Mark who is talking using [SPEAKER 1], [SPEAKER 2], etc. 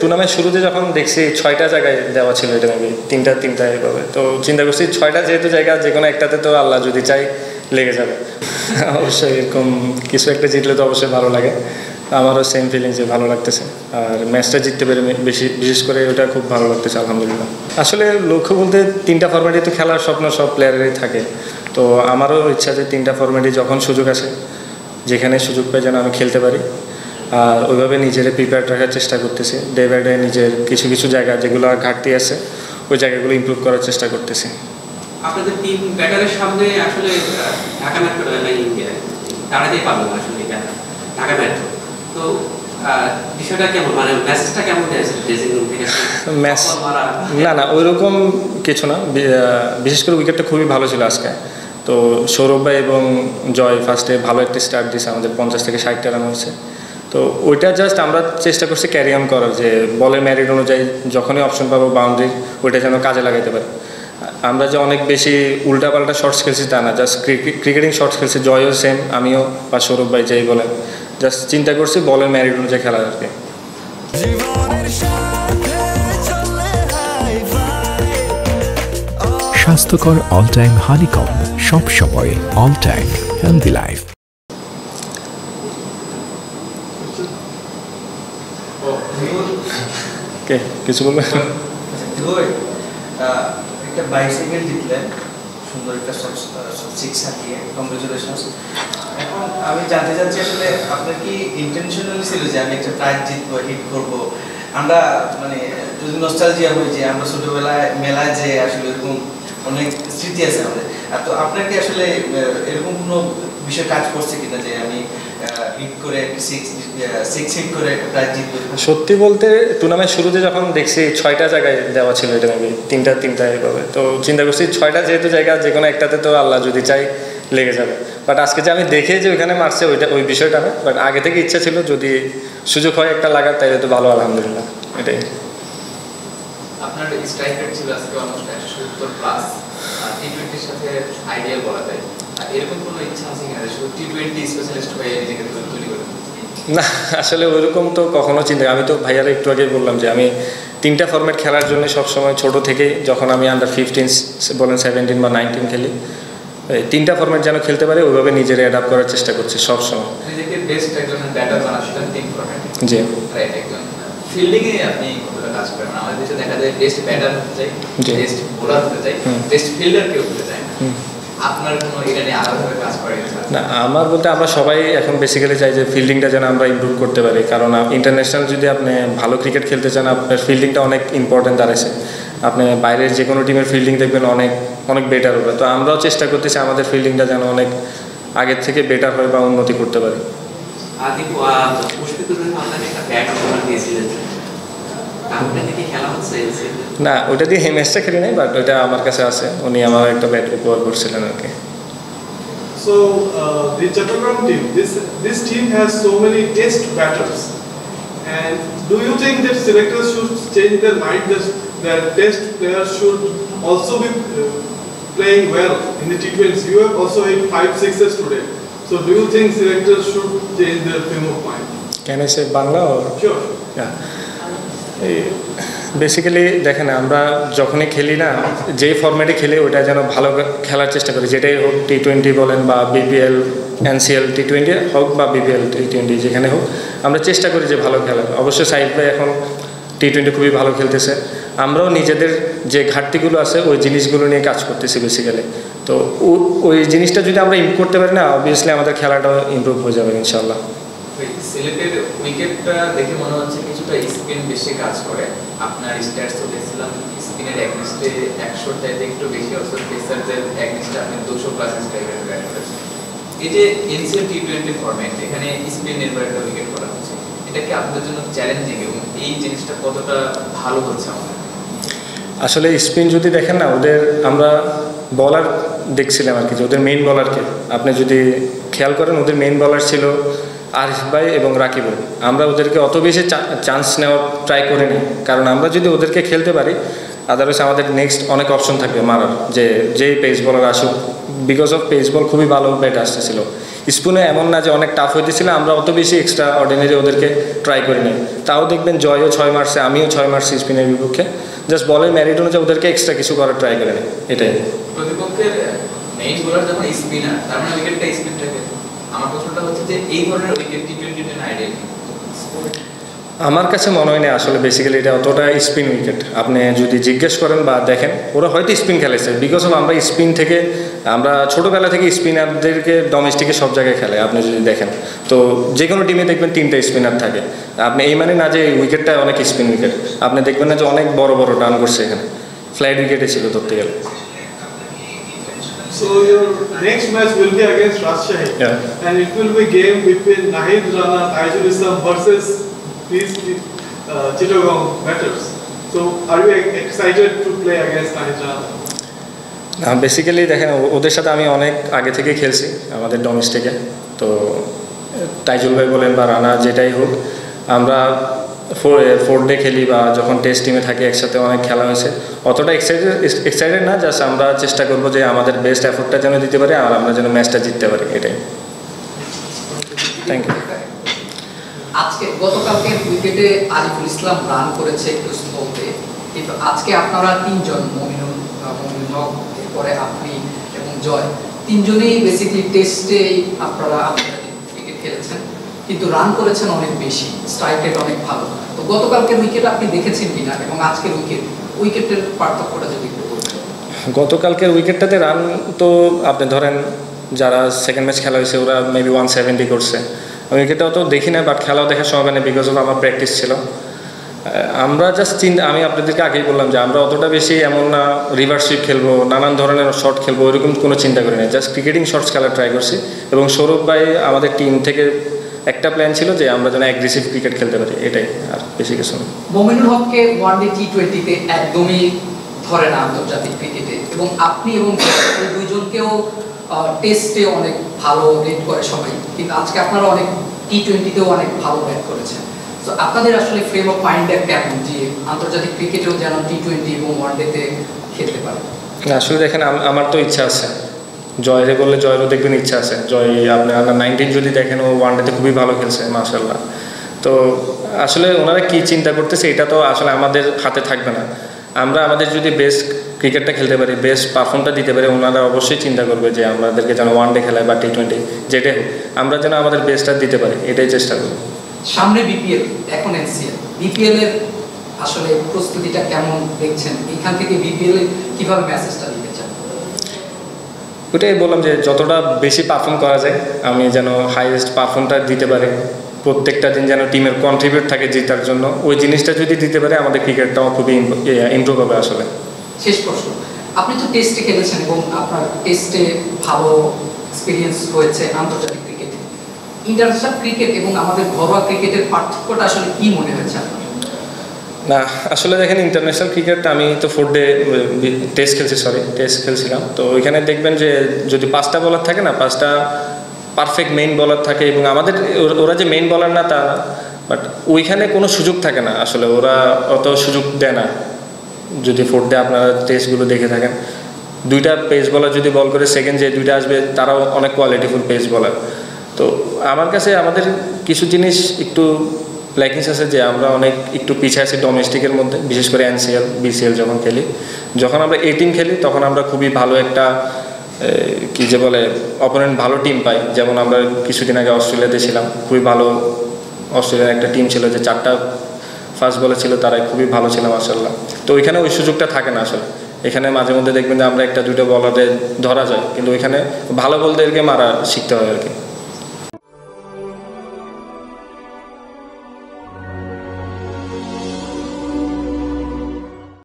[SPEAKER 1] Tournament শুরুতে যখন দেখছি 6টা জায়গায় দেওয়া ছিল, এটা মেবি তিনটা এইভাবে, তো চিন্তা করছি 6টা যেহেতু জায়গা, যে কোনো একটাতে তো আল্লাহ যদি চাই লেগে যাবে। অবশ্যই এরকম কিছু একটা জিতলে তো অবশ্যই ভালো লাগে, আমারও সেম ফিলিং যে ভালো লাগতেছে। আর ম্যাচটা জিততে পেরে বিশেষ করে ওটা খুব ভালো লাগতেছে, আলহামদুলিল্লাহ। আসলে লক্ষ্য বলতে 3টা ফরম্যাটে তো খেলার স্বপ্ন সব প্লেয়ারেরই থাকে, তো আমারও ইচ্ছা যে 3টা ফরম্যাটে যখন সুযোগ আসে, যেখানে সুযোগ পাই যেন আমি খেলতে পারি। আর ওইভাবে নিজের প্রিপেয়ার রাখার চেষ্টা করতেছি, ডে বাই ডে নিজের কিছু জায়গা যেগুলো ঘাটতি আছে ওই জায়গাগুলো ইমপ্রুভ করার চেষ্টা করতেছি।
[SPEAKER 2] আপনাদের টিম ব্যাটারের সামনে আসলে ঢাকা মেট্রো তাড়াতাড়ি পাবেন আসলে ঢাকা মেট্রো, তো বিষয়টা কেমন, মানে মেসেজটা কেমন দিয়েছে ড্রেসিং রুম থেকে?
[SPEAKER 1] না ওইরকম কিছু না, বিশেষ করে উইকেটটা খুবই ভালো ছিল আজকে। তো সৌরভ ভাই এবং জয় ফার্স্টে ভালো একটা স্টার্ট দিয়েছে, আমাদের 50 থেকে 60টা রান হয়েছে। তো ওইটা জাস্ট আমরা চেষ্টা করছি ক্যারি অন করার, যে বলের ম্যারিট অনুযায়ী যখনই অপশন পাবো বাউন্ডারি ওইটা যেন কাজে লাগাইতে পারি। আমরা যে অনেক বেশি উল্টাপাল্টা শর্টস খেলছি তা না, জাস্ট ক্রিকেটিং শর্টস খেলছি, জয়ও সেম, আমিও বা সৌরভ ভাই যেই বলেন, জাস্ট চিন্তা করছি বলের ম্যারিট অনুযায়ী খেলার আর কি।
[SPEAKER 3] স্বাস্থ্যকর অল টাইম হানিকম, সব সময় অল টাইম হেলদি লাইফ।
[SPEAKER 1] কে কিছু বলবেন?
[SPEAKER 4] একটা বাইসাইকেল জিতলেন, সুন্দর একটা সিক্সার দিয়ে, কংগ্রেচুলেশনস। এখন আমি জানতে চাচ্ছি আসলে আপনার কি ইন্টেনশনালি ছিল যে আমি একটা প্রাইজ জিতবো, হিট করবো? আমরা মানে যদি নস্টালজিয়া হই যে আমরা ছোটবেলায় মেলায় যে আসলে এরকম অনেক স্মৃতি আছে আমাদের, তো আপনার কি আসলে এরকম কোনো বিষয় কাজ করছে কিনা যে আমি হিট করে সিক্স হিট করে প্রাইজ জিতবো?
[SPEAKER 1] সত্যি বলতে টুর্নামেন্ট শুরুতে যখন দেখছি 6টা জায়গায় দেওয়া ছিল, এটা মেবি তিনটা এইভাবে, তো চিন্তা করছি 6টা যেহেতু জায়গা, যে কোনো একটাতে তো আল্লাহ যদি চাই লেগে যাবে। বাট আজকে যে আমি দেখে যে ওইখানে মারছে ওই বিষয়টা না, বাট আগে থেকে ইচ্ছা ছিল যদি সুযোগ হয় একটা লাগার, তাই তো ভালো, আলহামদুলিল্লাহ। এটাই।
[SPEAKER 5] আপনার স্ট্রাইক রেট ছিল আজকে অলমোস্ট 170 প্লাস, টি20 সাথে আইডিয়াল বলা যায়। এরকম কোনো ইচ্ছা আছে কিনা শুধু টি20 স্পেশালিস্ট হয়ে নিজেকে তৈরি করে?
[SPEAKER 1] না, আসলে ওইরকম তো কখনো চিন্তা, আমি তো ভাইয়ারা একটু আগে বললাম যে আমি 3টা ফরম্যাট খেলার জন্য সবসময় ছোটো থেকেই, যখন আমি আন্ডার 15 বলেন 17 বা 19 খেলি, 3টা ফরম্যাট যেন খেলতে পারে ওইভাবে নিজের অ্যাডাপ্ট করার চেষ্টা করছি সবসময়।
[SPEAKER 5] নিজেকে বেস্ট একজন ব্যাটার বানাচ্ছেন 3 ফরম্যাটে।
[SPEAKER 1] জি
[SPEAKER 5] রাইট। একজন ফিল্ডিং এ আপনি কতটা কাজ করেন? আমাদের দেশে দেখা যায় বেস্ট ব্যাটার হতে চাই, বেস্ট বোলার হতে চাই, বেস্ট ফিল্ডার কেউ হতে চায় না। আপনার কোনো এটা নিয়ে আলাদাভাবে কাজ করে না?
[SPEAKER 1] আমার বলতে আমরা সবাই এখন বেসিক্যালি চাই যে ফিল্ডিংটা যেন আমরা ইমপ্রুভ করতে পারি, কারণ ইন্টারন্যাশনাল যদি আপনি ভালো ক্রিকেট খেলতে চান আপনার ফিল্ডিংটা অনেক ইম্পর্টেন্ট দাঁড়াইছে। আপনি বাইরের যে কোনো টিমের ফিল্ডিং দেখবেন অনেক বেটার হবে, তো আমরাও চেষ্টা করতেছি আমাদের ফিল্ডিংটা যেন অনেক আগের থেকে বেটার হয় বা উন্নতি করতে পারি। না, ওটা দিয়ে ম্যাচটা খেলি নাই, বাট ওইটা আমার কাছে আছে, উনি আমার একটা ব্যাট উপহার করছিলেন আর কি।
[SPEAKER 6] So the Chattogram team, this team has so many test batters, and do you think that selectors should change their mind that their test players should also be playing well in the T20s? You have also hit 5 sixes today, so do you think selectors should change their frame of mind?
[SPEAKER 1] Can I say Bangla or?
[SPEAKER 6] Sure.
[SPEAKER 1] Yeah. Basically দেখেন, আমরা যখনই খেলি না, যেই ফরম্যাটে খেলি ওটা যেন ভালো খেলার চেষ্টা করি, যেটাই হোক, টি20 বলেন বা বিপিএল, এনসিএল টি20 হোক বা বিপিএল টি20, যেখানে হোক আমরা চেষ্টা করি যে ভালো খেলার। অবশ্যই সাইড ভাই এখন টি20 খুবই ভালো খেলতেছে, আমরাও নিজেদের যে ঘাটতিগুলো আছে ওই জিনিসগুলো নিয়ে কাজ করতেছি বেসিক্যালি। তো ওই জিনিসটা যদি আমরা ইমপ্রুভ করতে পারি না, অবভিয়াসলি আমাদের খেলাটাও ইমপ্রুভ হয়ে যাবে ইনশাআল্লাহ।
[SPEAKER 5] সিলেটের উইকেটটা দেখে মনে হচ্ছে কিছুটা স্পিন বেশি কাজ করে। আপনার স্ট্যাটসও দেখছিলাম স্পিনের এগনিস্টে 100 চাইতে একটু বেশি, অর্থাৎ পেসারদের এগনিস্টে আপনি 200 প্লাস স্ট্রাইক রেট ব্যাট করেছেন। এই যে এনসিএল টি20 ফরম্যাট, এখানে স্পিন নির্ভর একটা উইকেট করা হচ্ছে, এটা কি আপনাদের জন্য চ্যালেঞ্জিং এবং এই জিনিসটা কতটা ভালো হচ্ছে আমাদের?
[SPEAKER 1] আসলে স্পিন যদি দেখেন না, ওদের আমরা বলার দেখছিলাম আর কি, যে ওদের মেইন বলারকে আপনি যদি খেয়াল করেন, ওদের মেইন বলার ছিল আরিফ ভাই এবং রাকিব ভাই। আমরা ওদেরকে অত বেশি চান্স নেওয়ার ট্রাই করিনি, কারণ আমরা যদি ওদেরকে খেলতে পারি আদারওয়াইজ আমাদের নেক্সট অনেক অপশন থাকবে মারার, যে পেস বলার আসুক। বিকজ অফ পেস বল খুবই ভালো ব্যাট আসতেছিল। স্পিনে এমন না যে অনেক টাফ হইতেছিল, আমরা অত বেশি এক্সট্রা অর্ডিনারি ওদেরকে ট্রাই করিনি। তাও দেখবেন জয়ও 6 মারছে, আমিও 6 মারছি স্পিনের বিপক্ষে। জাস্ট বলের ম্যারিট অনুযায়ী ওদেরকে এক্সট্রা কিছু করার ট্রাই করিনি, এটাই।
[SPEAKER 5] প্রতিপক্ষের মেইন বোলার যখন স্পিনার, তার মানে উইকেটটা স্পিন থাকে। আমার প্রশ্নটা হচ্ছে যে এই ধরনের উইকেট টি-20 আইডিয়াল
[SPEAKER 1] আমার কাছে মনে হয় না আসলে বেসিক্যালি এটা অতটা স্পিন উইকেট। আপনি যদি জিজ্ঞেস করেন বা দেখেন, ওরা হয়তো স্পিন খেলেছে বিকজ অফ আমরা স্পিন থেকে, আমরা ছোটোবেলা থেকে স্পিনারদেরকে ডোমেস্টিকে সব জায়গায় খেলে। আপনি যদি দেখেন তো যে কোনো টিমে দেখবেন 3টা স্পিনার থাকে। আপনি এই মানে না যে উইকেটটা অনেক স্পিন উইকেট, আপনি দেখবেন না যে অনেক বড় বড় রান করছে এখানে, ফ্ল্যাট উইকেটে ছিল ধরতে গেলে।
[SPEAKER 6] So your next match will be against Rajshahi, and it will be game between Nahid Rana, Taijul Islam versus these Chittagong batters. So are you excited to play against Nahid Rana?
[SPEAKER 1] Basically দেখেন, ওদের সাথে আমি অনেক আগে থেকে খেলছি আমাদের ডোমেস্টিকে। তো তাইজুল ভাই বলেন বা রানা যেটাই হোক, আমরা 4 ডে খেলি বা যখন টেস্ট টিমে থাকি একসাথে অনেক খেলা হয়েছে। অতটা এক্সাইটেড না, জাস্ট আমরা চেষ্টা করবো যে আমাদের বেস্ট এফোর্টটা যেন দিতে পারি আর আমরা যেন ম্যাচটা জিততে পারি, এটাই। Thank you.
[SPEAKER 7] আজকে গতকালকে উইকেটে আরিফুল ইসলাম রান করেছে একটু স্লোতে, কিন্তু আজকে আপনারা 3 জন, মমিনুল হক, এরপরে আপনি এবং জয়, 3 জনেই বেসিক্যালি টেস্টে আপনারা ক্রিকেট খেলেছেন, কিন্তু রান করেছেন অনেক বেশি, স্ট্রাইক রেট অনেক ভালো। তো গতকালকের উইকেট আপনি দেখেছেন কিনা এবং আজকের উইকেটের পার্থক্যটা যদি একটু বলতেন।
[SPEAKER 1] গতকালকের উইকেটটাতে রান তো আপনি ধরেন যারা সেকেন্ড ম্যাচ খেলা হয়েছে ওরা মেবি 170 করছে। উইকেটটাও তো দেখি না, বাট খেলাও দেখার সময় নেই বিকজ অফ আমার প্র্যাকটিস ছিল। আমরা জাস্ট আমি আপনাদেরকে আগেই বললাম যে আমরা অতটা বেশি এমন না রিভার্সিপ খেলবো, নানান ধরনের শট খেলবো, ওইরকম কোনো চিন্তা করি না। জাস্ট ক্রিকেটিং শটস খেলার ট্রাই করছি। এবং সৌরভ ভাই আমাদের টিম থেকে একটা প্ল্যান ছিল যে আমরা যেন অ্যাগ্রেসিভ ক্রিকেট খেলতে পারি, এটাই, আর বেশি কিছু না।
[SPEAKER 7] মমিনুল হককে ওয়ানডে টি-20তে একদমই ধরে না আন্তর্জাতিক ক্রিকেটে, এবং আপনি এবং এই 2 জনকেও টেস্টে অনেক ভালো রেট করে সবাই, কিন্তু আজকে আপনারা অনেক টি-20তেও অনেক ভালো ব্যাট করেছেন। তো আপনাদের আসলে ফ্রেম অফ মাইন্ডটা কেমন যে আন্তর্জাতিক ক্রিকেটেও যেন টি-20 এবং ওয়ানডেতে খেলতে পারে?
[SPEAKER 1] আসলে দেখেন, আমার তো ইচ্ছা আছে, জয়রে বললে জয়েরও দেখবেন ইচ্ছা আছে। জয় আপনার আন্ডার-19 যদি দেখেন, ও ওয়ানডেতে খুবই ভালো খেলছে মাশাআল্লাহ। তো আসলে ওনারা কী চিন্তা করতেছে এটা তো আসলে আমাদের হাতে থাকবে না। আমরা আমাদের যদি বেস্ট ক্রিকেটটা খেলতে পারি, বেস্ট পারফর্মটা দিতে পারি, ওনারা অবশ্যই চিন্তা করবে যে আমাদেরকে যেন ওয়ানডে খেলায় বা টি-20 যেটাই হোক, আমরা যেন আমাদের বেস্টটা দিতে পারি, এটাই চেষ্টা করব।
[SPEAKER 7] সামনে বিপিএল, এখন এনসিএল, বিপিএল এর আসলে প্রস্তুতিটা কেমন দেখছেন? এখান থেকে বিপিএল এ কিভাবে মেসেজটা দিতে চান?
[SPEAKER 1] ওটাই বললাম যে যতটা বেশি পারফর্ম করা যায়, আমি যেন হাইয়েস্ট পারফর্মটা দিতে পারি, প্রত্যেকটা দিন যেন টিমের কন্ট্রিবিউট থাকে জেতার জন্য। ওই জিনিসটা যদি দিতে পারে, আমাদের ক্রিকেটটাও খুবই ইমপ্রুভ হবে আসলে।
[SPEAKER 7] শেষ প্রশ্ন, আপনি তো টেস্টে খেলেছেন এবং আপনার টেস্টে ভালো এক্সপিরিয়েন্স হয়েছে আন্তর্জাতিক ক্রিকেটে। ইন্টারন্যাশনাল ক্রিকেট এবং আমাদের ঘরোয়া ক্রিকেটের পার্থক্যটা আসলে কি মনে হয়েছে আপনার?
[SPEAKER 1] না আসলে দেখেন, ইন্টারন্যাশনাল ক্রিকেট আমি তো 4 ডে টেস্ট খেলছিলাম। তো ওইখানে দেখবেন যে যদি 5টা বলার থাকে না, 5টা পারফেক্ট মেইন বলার থাকে, এবং আমাদের ওরা যে মেইন বলার না তা না, বাট ওইখানে কোনো সুযোগ থাকে না আসলে, ওরা অত সুযোগ দেয় না। যদি 4 ডে আপনারা টেস্টগুলো দেখে থাকেন, 2টা পেস বলার যদি বল করে সেকেন্ড যে 2টা আসবে তারাও অনেক কোয়ালিটিফুল পেস বলার। তো আমার কাছে আমাদের কিছু জিনিস একটু ল্যাকিংস আছে, যে আমরা অনেক একটু পিছিয়ে আছি ডোমেস্টিকের মধ্যে, বিশেষ করে এনসিএল বিসিএল যখন খেলি। যখন আমরা এই টিম খেলি তখন আমরা খুবই ভালো একটা কী যে বলে অপোনেন্ট ভালো টিম পাই। যেমন আমরা কিছুদিন আগে অস্ট্রেলিয়াতে ছিলাম, খুবই ভালো অস্ট্রেলিয়ার একটা টিম ছিল যে 4টা ফার্স্ট বলে ছিল, তারাই খুবই ভালো ছিল মাশাআল্লাহ। তো ওইখানে ওই সুযোগটা থাকে না আসলে। এখানে মাঝে মধ্যে দেখবেন যে আমরা 1-2টা বলারে ধরা যায়, কিন্তু ওইখানে ভালো বলদেরকে মারা শিখতে হয় আর কি।